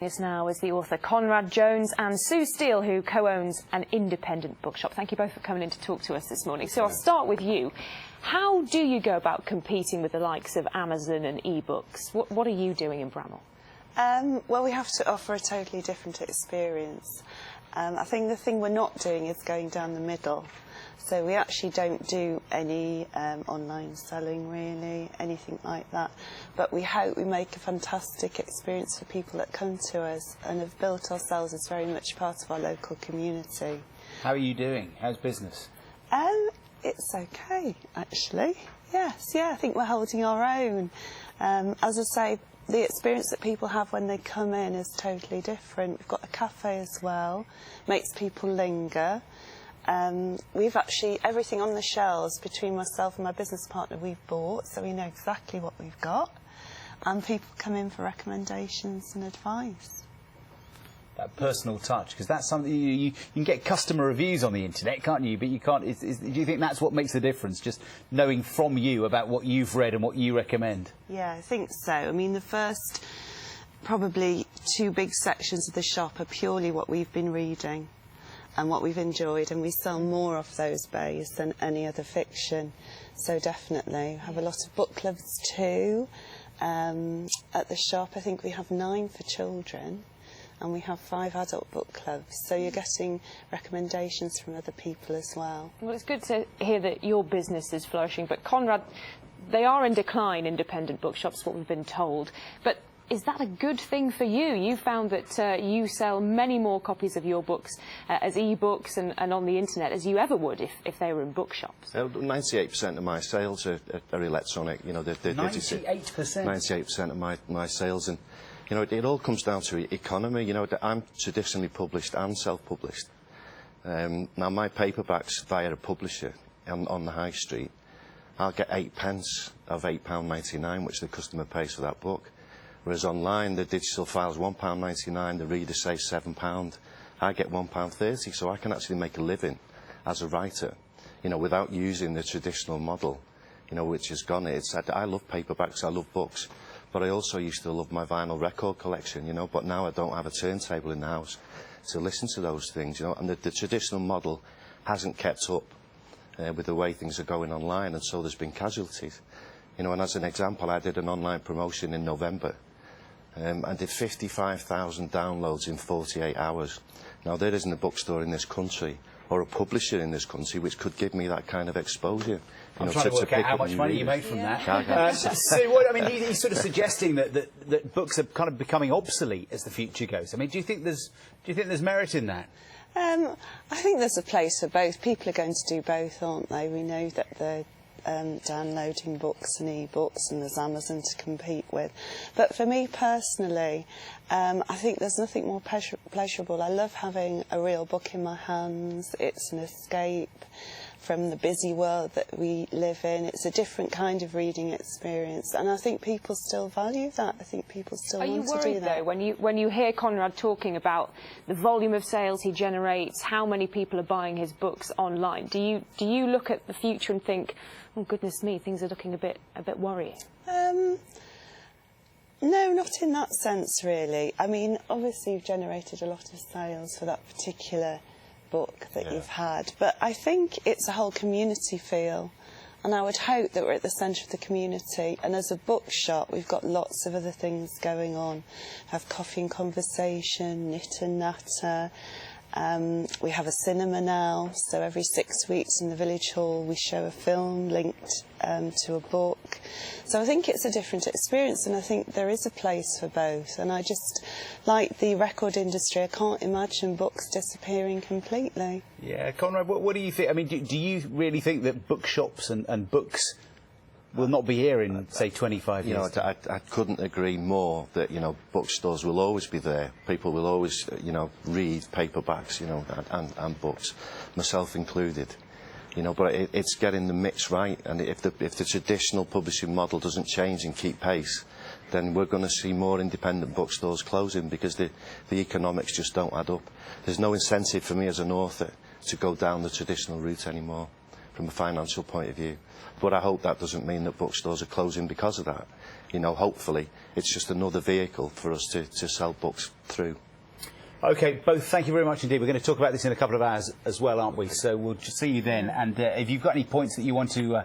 This now is the author Conrad Jones and Sue Steele, who co-owns an independent bookshop. Thank you both for coming in to talk to us this morning. So I'll start with you. How do you go about competing with the likes of Amazon and e-books? What are you doing in Bramall? Well, we have to offer a totally different experience. I think the thing we're not doing is going down the middle. So we actually don't do any online selling, really, anything like that. But we hope we make a fantastic experience for people that come to us and have built ourselves as very much part of our local community. How are you doing? How's business? It's okay, actually. Yes, I think we're holding our own. As I say, the experience that people have when they come in is totally different. We've got a cafe as well, makes people linger. We've actually, everything on the shelves between myself and my business partner we've bought, so we know exactly what we've got. And people come in for recommendations and advice. That personal touch, because that's something you can get customer reviews on the internet, can't you? But you can't. Do you think that's what makes the difference? Just knowing from you about what you've read and what you recommend. Yeah, I think so. I mean, the first probably 2 big sections of the shop are purely what we've been reading and what we've enjoyed, and we sell more of those bays than any other fiction. So definitely, we have a lot of book clubs too. At the shop, I think we have 9 for children. And we have 5 adult book clubs, so you're getting recommendations from other people as well. Well, it's good to hear that your business is flourishing, but Conrad, they are in decline, independent bookshops, what we've been told. But is that a good thing for you? You found that you sell many more copies of your books as e-books and on the internet as you ever would if they were in bookshops. 98% of my sales are electronic. You know, 98%. 98% of my sales, and you know, it all comes down to economy. You know, I'm traditionally published and self-published. Now, my paperbacks via a publisher on the high street, I'll get 8 pence of £8.99, which the customer pays for that book. Whereas online, the digital file's £1.99, the reader saves £7. I get £1.30, so I can actually make a living as a writer, you know, without using the traditional model, you know, which has gone. I love paperbacks, I love books. But I also used to love my vinyl record collection, you know, but now I don't have a turntable in the house to listen to those things, you know, and the traditional model hasn't kept up with the way things are going online, and so there's been casualties. You know, and as an example, I did an online promotion in November and did 55,000 downloads in 48 hours. Now, there isn't a bookstore in this country or a publisher in this country which could give me that kind of exposure. I'm trying to work out how much money you made from that. So what, I mean, he's sort of suggesting that books are kind of becoming obsolete as the future goes. I mean, do you think there's merit in that? I think there's a place for both. People are going to do both, aren't they? We know that they're downloading books and e-books, and there's Amazon to compete with. But for me personally, I think there's nothing more pleasurable. I love having a real book in my hands. It's an escape from the busy world that we live in. It's a different kind of reading experience, and I think people still value that. I think people still want to do that. Are you worried, though, when you hear Conrad talking about the volume of sales he generates, how many people are buying his books online? Do you look at the future and think, oh goodness me, things are looking a bit worrying? No, not in that sense, really. I mean, obviously you've generated a lot of sales for that particular book that you've had, but I think it's a whole community feel, and I would hope that we're at the centre of the community. And as a bookshop, we've got lots of other things going on. Have coffee and conversation, knit and natter. We have a cinema now, so every 6 weeks in the village hall we show a film linked to a book. So I think it's a different experience, and I think there is a place for both. And I just, like the record industry, I can't imagine books disappearing completely. Yeah, Conrad, what do you think? I mean, do you really think that bookshops and books will not be here in, say, 25 years? You know, I couldn't agree more that, you know, bookstores will always be there. People will always, you know, read paperbacks, you know, and books, myself included. You know, but it's getting the mix right, and if the traditional publishing model doesn't change and keep pace, then we're going to see more independent bookstores closing, because the economics just don't add up. There's no incentive for me as an author to go down the traditional route anymore. from a financial point of view. But I hope that doesn't mean that bookstores are closing because of that. You know, hopefully it's just another vehicle for us to sell books through. OK, both, thank you very much indeed. We're going to talk about this in a couple of hours as well, aren't we? So we'll just see you then. And if you've got any points that you want to